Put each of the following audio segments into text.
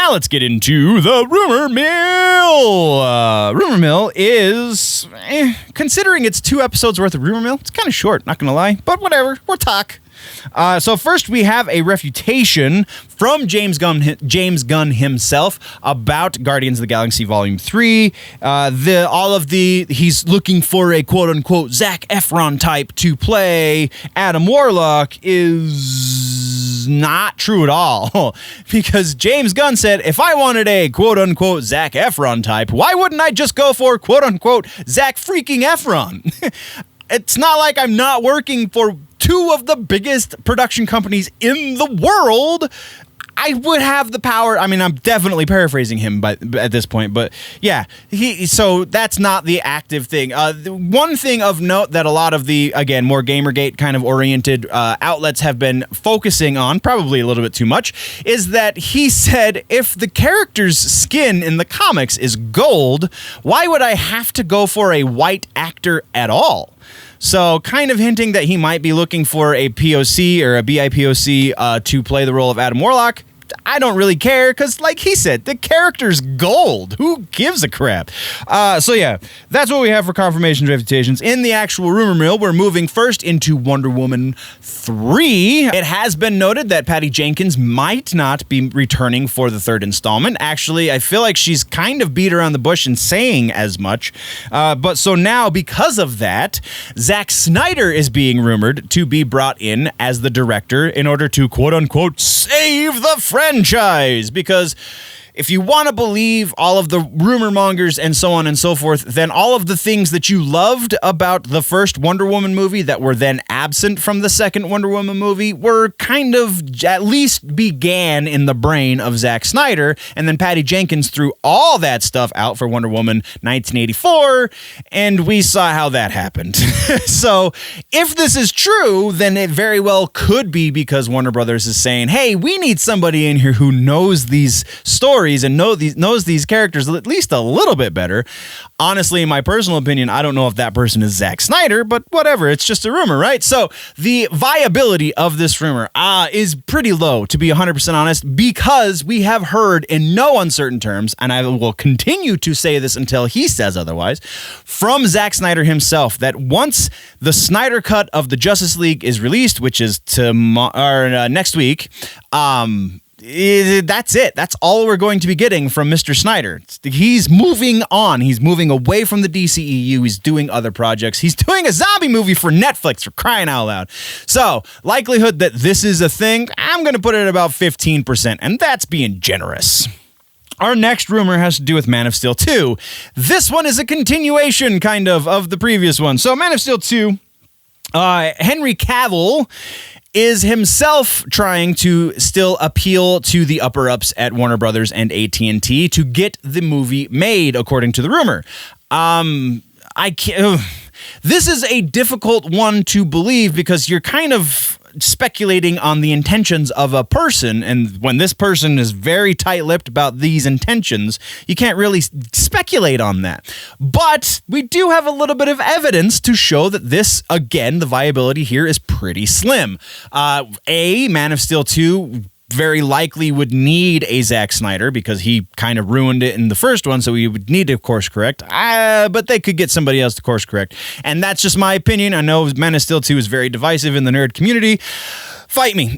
Now let's get into the rumor mill. Rumor mill is, considering it's 2 episodes worth of rumor mill, it's kind of short, not going to lie, but whatever, we'll talk. So first we have a refutation from James Gunn himself about Guardians of the Galaxy Volume 3. He's looking for a quote-unquote Zac Efron type to play Adam Warlock is not true at all. Because James Gunn said, if I wanted a quote-unquote Zac Efron type, why wouldn't I just go for quote-unquote Zac freaking Efron? It's not like I'm not working for 2 of the biggest production companies in the world. I would have the power. I mean, I'm definitely paraphrasing him at this point, but yeah, so that's not the active thing. One thing of note that a lot of the, again, more Gamergate kind of oriented outlets have been focusing on, probably a little bit too much, is that he said, if the character's skin in the comics is gold, why would I have to go for a white actor at all? So kind of hinting that he might be looking for a POC or a BIPOC to play the role of Adam Warlock. I don't really care because, like he said, the character's gold. Who gives a crap? So yeah, that's what we have for confirmations, refutations. In the actual rumor mill, we're moving first into Wonder Woman 3. It has been noted that Patty Jenkins might not be returning for the 3rd installment. Actually, I feel like she's kind of beat around the bush and saying as much. But so now, because of that, Zack Snyder is being rumored to be brought in as the director in order to quote-unquote save the franchise, because if you want to believe all of the rumor mongers and so on and so forth, then all of the things that you loved about the first Wonder Woman movie that were then absent from the second Wonder Woman movie were kind of at least began in the brain of Zack Snyder, and then Patty Jenkins threw all that stuff out for Wonder Woman 1984, and we saw how that happened. So if this is true, then it very well could be because Warner Brothers is saying, hey, we need somebody in here who knows these stories and knows these characters at least a little bit better. Honestly, in my personal opinion, I don't know if that person is Zack Snyder, but whatever, it's just a rumor, right? So the viability of this rumor is pretty low, to be 100% honest, because we have heard in no uncertain terms, and I will continue to say this until he says otherwise, from Zack Snyder himself, that once the Snyder cut of the Justice League is released, which is next week, that's it. That's all we're going to be getting from Mr. Snyder. He's moving on. He's moving away from the DCEU. He's doing other projects. He's doing a zombie movie for Netflix, for crying out loud. So, likelihood that this is a thing, I'm going to put it at about 15%, and that's being generous. Our next rumor has to do with Man of Steel 2. This one is a continuation, kind of the previous one. So, Man of Steel 2, Henry Cavill is himself trying to still appeal to the upper-ups at Warner Brothers and AT&T to get the movie made, according to the rumor. This is a difficult one to believe because you're kind of speculating on the intentions of a person, and when this person is very tight-lipped about these intentions, you can't really speculate on that. But we do have a little bit of evidence to show that this, again, the viability here is pretty slim. Man of Steel 2 very likely would need a Zack Snyder because he kind of ruined it in the first one, so he would need to course correct. But they could get somebody else to course correct. And that's just my opinion. I know Man of Steel 2 is very divisive in the nerd community. Fight me.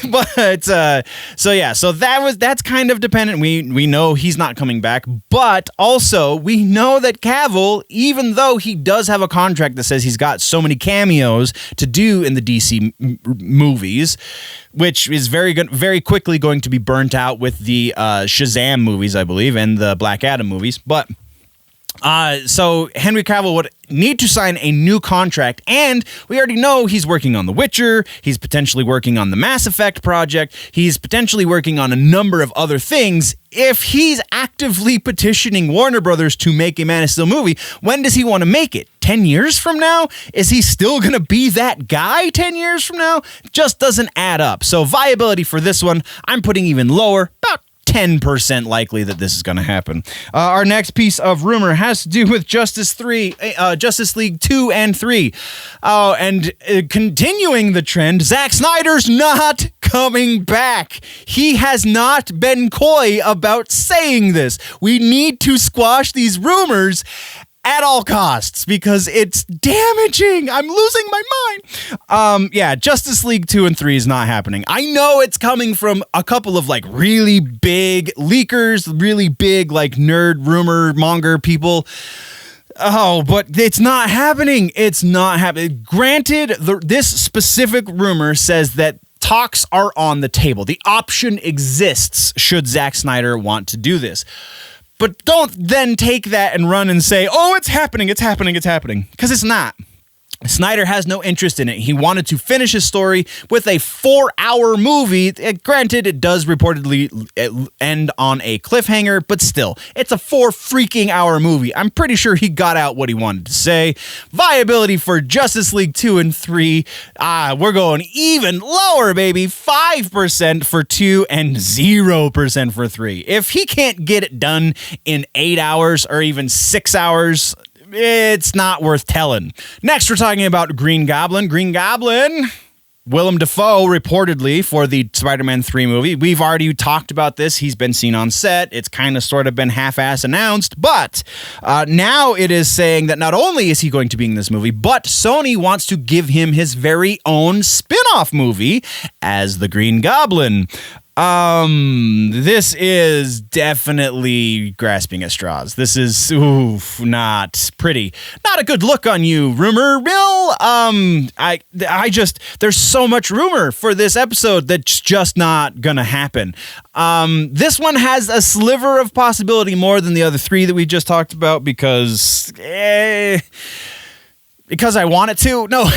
But so that's kind of dependent. We know he's not coming back, but also we know that Cavill, even though he does have a contract that says he's got so many cameos to do in the DC movies, which is very quickly going to be burnt out with the Shazam movies, I believe, and the Black Adam movies, but so Henry Cavill would need to sign a new contract, and we already know he's working on The Witcher, he's potentially working on the Mass Effect project, he's potentially working on a number of other things. If he's actively petitioning Warner Brothers to make a Man of Steel movie, when does he want to make it? 10 years from now? Is he still going to be that guy 10 years from now? Just doesn't add up. So viability for this one, I'm putting even lower, about 10% likely that this is going to happen. Our next piece of rumor has to do with Justice League 2 and 3. And continuing the trend, Zack Snyder's not coming back. He has not been coy about saying this. We need to squash these rumors at all costs because it's damaging. I'm losing my mind. Justice League 2 and 3 is not happening. I know it's coming from a couple of like really big leakers, really big like nerd rumor monger people. Oh, but it's not happening. It's not happening. Granted, this specific rumor says that talks are on the table. The option exists should Zack Snyder want to do this. But don't then take that and run and say, oh, it's happening, because it's not. Snyder has no interest in it. He wanted to finish his story with a 4-hour movie. Granted, it does reportedly end on a cliffhanger, but still, it's a 4-freaking-hour movie. I'm pretty sure he got out what he wanted to say. Viability for Justice League 2 and 3, we're going even lower, baby. 5% for 2 and 0% for 3. If he can't get it done in 8 hours or even 6 hours, it's not worth telling. Next, we're talking about Green Goblin. Willem Dafoe, reportedly, for the Spider-Man 3 movie. We've already talked about this. He's been seen on set. It's kind of sort of been half-ass announced. But now it is saying that not only is he going to be in this movie, but Sony wants to give him his very own spin-off movie as the Green Goblin. This is definitely grasping at straws. This is not pretty. Not a good look on you, rumor mill. There's so much rumor for this episode that's just not gonna happen. This one has a sliver of possibility more than the other 3 that we just talked about because I want it to. No,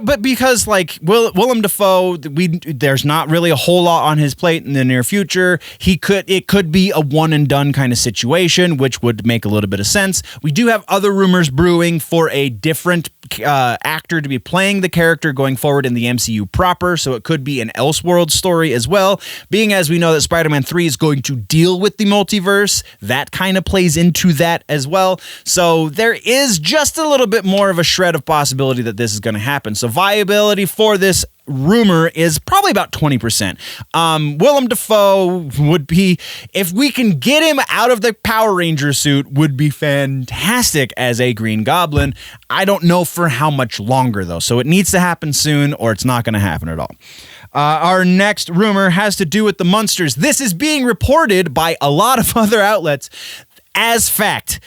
but because like Willem Dafoe, there's not really a whole lot on his plate in the near future. It could be a one and done kind of situation, which would make a little bit of sense. We do have other rumors brewing for a different actor to be playing the character going forward in the MCU proper, so it could be an Elseworld story as well. Being as we know that Spider-Man 3 is going to deal with the multiverse, that kind of plays into that as well. So there is just a little bit more of a shred of possibility that this is going to happen. So viability for this rumor is probably about 20%. Willem Dafoe would be, if we can get him out of the Power Ranger suit, would be fantastic as a Green Goblin. I don't know for how much longer though, so it needs to happen soon or it's not going to happen at all. Our next rumor has to do with the Munsters. This is being reported by a lot of other outlets as fact.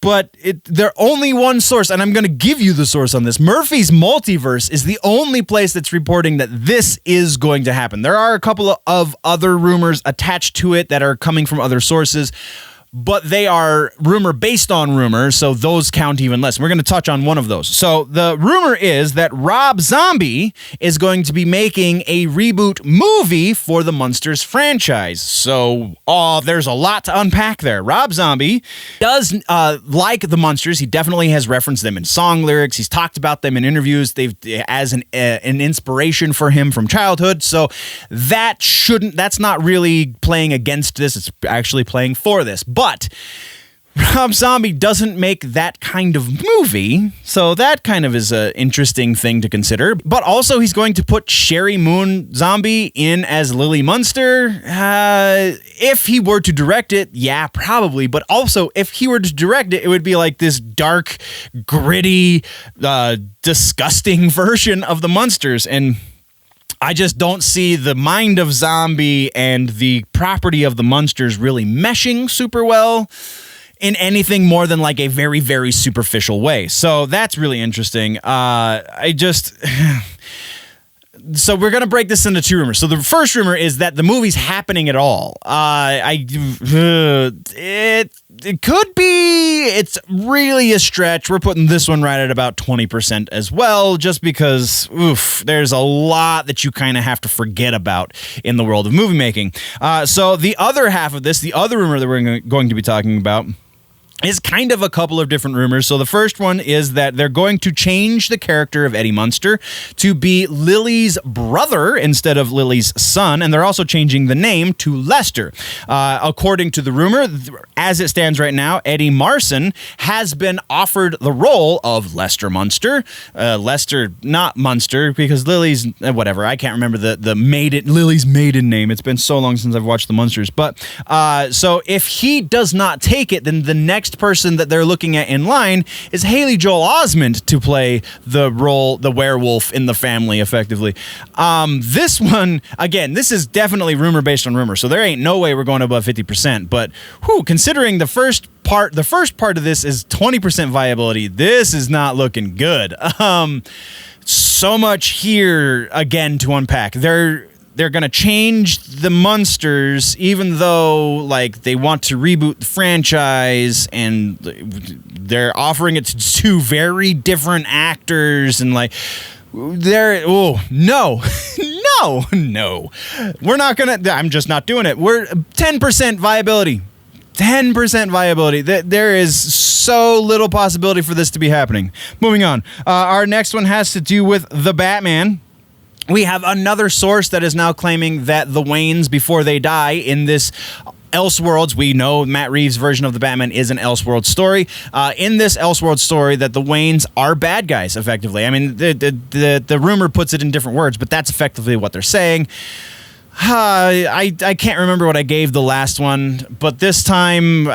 But they're only one source, and I'm going to give you the source on this. Murphy's Multiverse is the only place that's reporting that this is going to happen. There are a couple of other rumors attached to it that are coming from other sources, but they are rumor based on rumors, so those count even less. We're going to touch on one of those. So the rumor is that Rob Zombie is going to be making a reboot movie for the Munsters franchise. So there's a lot to unpack there. Rob Zombie does like the Munsters. He definitely has referenced them in song lyrics. He's talked about them in interviews. They've as an inspiration for him from childhood. So that's not really playing against this. It's actually playing for this. But Rob Zombie doesn't make that kind of movie, so that kind of is an interesting thing to consider. But also, he's going to put Sherry Moon Zombie in as Lilly Munster. If he were to direct it, yeah, probably. But also, if he were to direct it, it would be like this dark, gritty, disgusting version of the Munsters. And I just don't see the mind of Zombie and the property of the Munsters really meshing super well in anything more than like a very, very superficial way. So that's really interesting. So we're going to break this into 2 rumors. So the first rumor is that the movie's happening at all. It could be. It's really a stretch. We're putting this one right at about 20% as well, just because, there's a lot that you kind of have to forget about in the world of movie making. So the other half of this, the other rumor that we're going to be talking about, is kind of a couple of different rumors. So the first one is that they're going to change the character of Eddie Munster to be Lilly's brother instead of Lilly's son, and they're also changing the name to Lester. According to the rumor, as it stands right now, Eddie Marsan has been offered the role of Lester Munster. Lester, not Munster, because Lilly's whatever. I can't remember Lilly's maiden name. It's been so long since I've watched the Munsters. But so if he does not take it, then the next person that they're looking at in line is Hailey Joel Osment to play the role, the werewolf in the family, effectively. This one, again, this is definitely rumor based on rumor, so there ain't no way we're going above 50%. But considering the first part of this is 20% viability, this is not looking good. So much here again to unpack. They're going to change the Munsters, even though like they want to reboot the franchise, and they're offering it to two very different actors, and like no, we're not going to, I'm just not doing it. We're 10% viability. 10% viability. There is so little possibility for this to be happening. Moving on. Our next one has to do with the Batman. We have another source that is now claiming that the Waynes, before they die in this Elseworlds, we know Matt Reeves' version of the Batman is an Elseworlds story. In this Elseworlds story, that the Waynes are bad guys, effectively. I mean, the rumor puts it in different words, but that's effectively what they're saying. I can't remember what I gave the last one, but this time,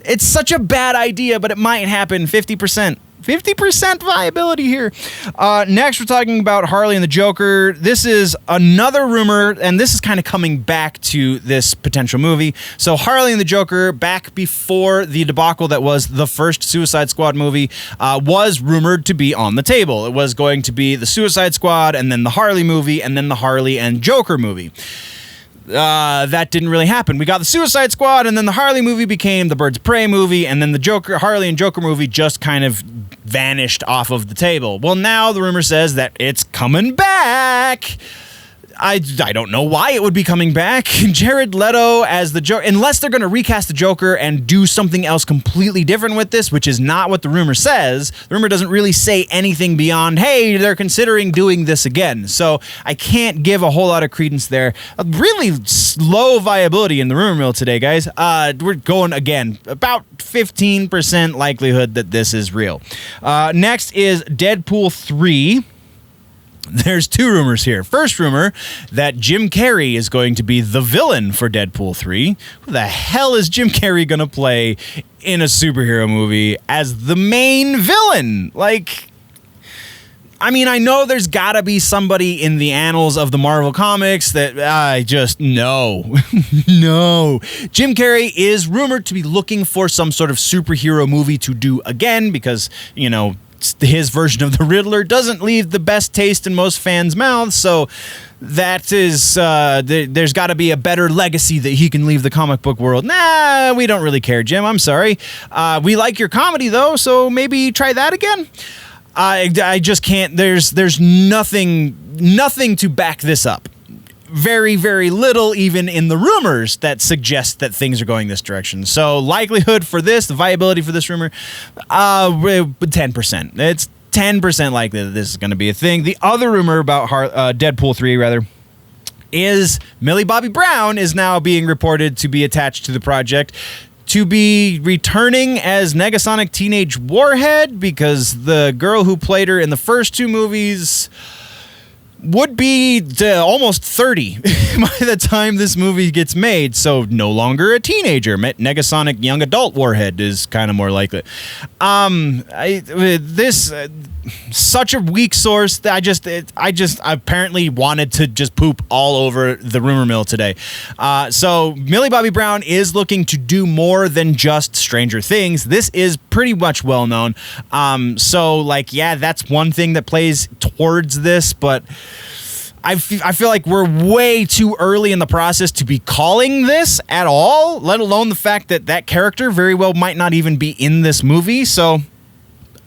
it's such a bad idea, but it might happen. 50%. 50% viability here. Next, we're talking about Harley and the Joker. This is another rumor, and this is kind of coming back to this potential movie. So Harley and the Joker, back before the debacle that was the first Suicide Squad movie, was rumored to be on the table. It was going to be the Suicide Squad, and then the Harley movie, and then the Harley and Joker movie. That didn't really happen. We got the Suicide Squad, and then the Harley movie became the Birds of Prey movie, and then the Harley and Joker movie just kind of vanished off of the table. Well, now the rumor says that it's coming back. I don't know why it would be coming back. Jared Leto as the Joker, unless they're going to recast the Joker and do something else completely different with this, which is not what the rumor says. The rumor doesn't really say anything beyond, hey, they're considering doing this again. So I can't give a whole lot of credence there. A really low viability in the rumor mill today, guys. We're going, again, about 15% likelihood that this is real. Next is Deadpool 3. There's two rumors here. First rumor, that Jim Carrey is going to be the villain for Deadpool 3. Who the hell is Jim Carrey going to play in a superhero movie as the main villain? Like, I mean, I know there's got to be somebody in the annals of the Marvel Comics that I just, no. No. Jim Carrey is rumored to be looking for some sort of superhero movie to do again because, you know, his version of the Riddler doesn't leave the best taste in most fans' mouths, so that is, there's got to be a better legacy that he can leave the comic book world. Nah, we don't really care, Jim. I'm sorry. We like your comedy, though, so maybe try that again. I just can't. There's nothing to back this up. Very, very little even in the rumors that suggest that things are going this direction. So likelihood for this, the viability for this rumor, 10%. It's 10% likely that this is going to be a thing. The other rumor about Deadpool 3, is Millie Bobby Brown is now being reported to be attached to the project, to be returning as Negasonic Teenage Warhead, because the girl who played her in the first two movies would be almost 30 by the time this movie gets made, so no longer a teenager. Negasonic young adult Warhead is kind of more likely. Such a weak source that I just apparently wanted to just poop all over the rumor mill today. So Millie Bobby Brown is looking to do more than just Stranger Things. This is pretty much well known. So like, yeah, that's one thing that plays towards this, but I feel like we're way too early in the process to be calling this at all, let alone the fact that that character very well might not even be in this movie. So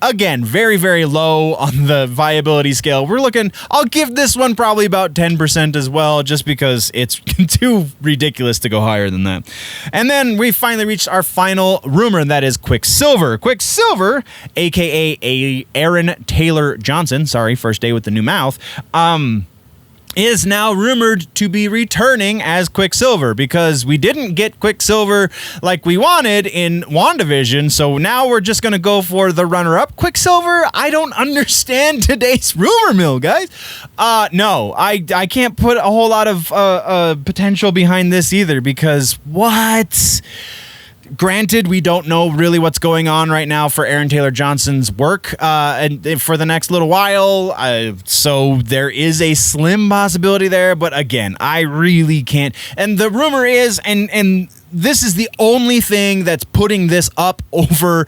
again, very, very low on the viability scale. I'll give this one probably about 10% as well, just because it's too ridiculous to go higher than that. And then we finally reached our final rumor, and that is Quicksilver. Quicksilver, aka Aaron Taylor Johnson, sorry, first day with the new mouth, is now rumored to be returning as Quicksilver, because we didn't get Quicksilver like we wanted in WandaVision, so now we're just going to go for the runner-up Quicksilver. I don't understand today's rumor mill, guys. No, I can't put a whole lot of potential behind this either, because what? Granted, we don't know really what's going on right now for Aaron Taylor Johnson's work and for the next little while, so there is a slim possibility there, but again, I really can't. And the rumor is, and this is the only thing that's putting this up over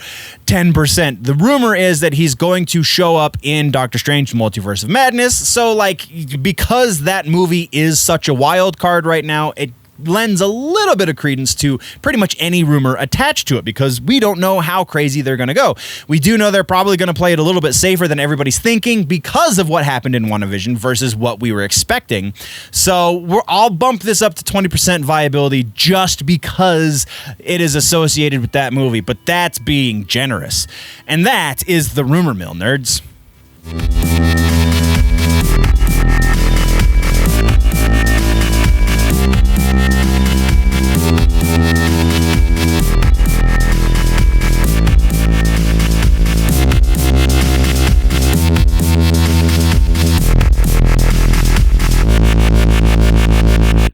10%. The rumor is that he's going to show up in Doctor Strange Multiverse of Madness, so like, because that movie is such a wild card right now, it lends a little bit of credence to pretty much any rumor attached to it, because we don't know how crazy they're going to go. We do know they're probably going to play it a little bit safer than everybody's thinking because of what happened in WandaVision versus what we were expecting. So I'll bump this up to 20% viability just because it is associated with that movie, but that's being generous. And that is the rumor mill, nerds.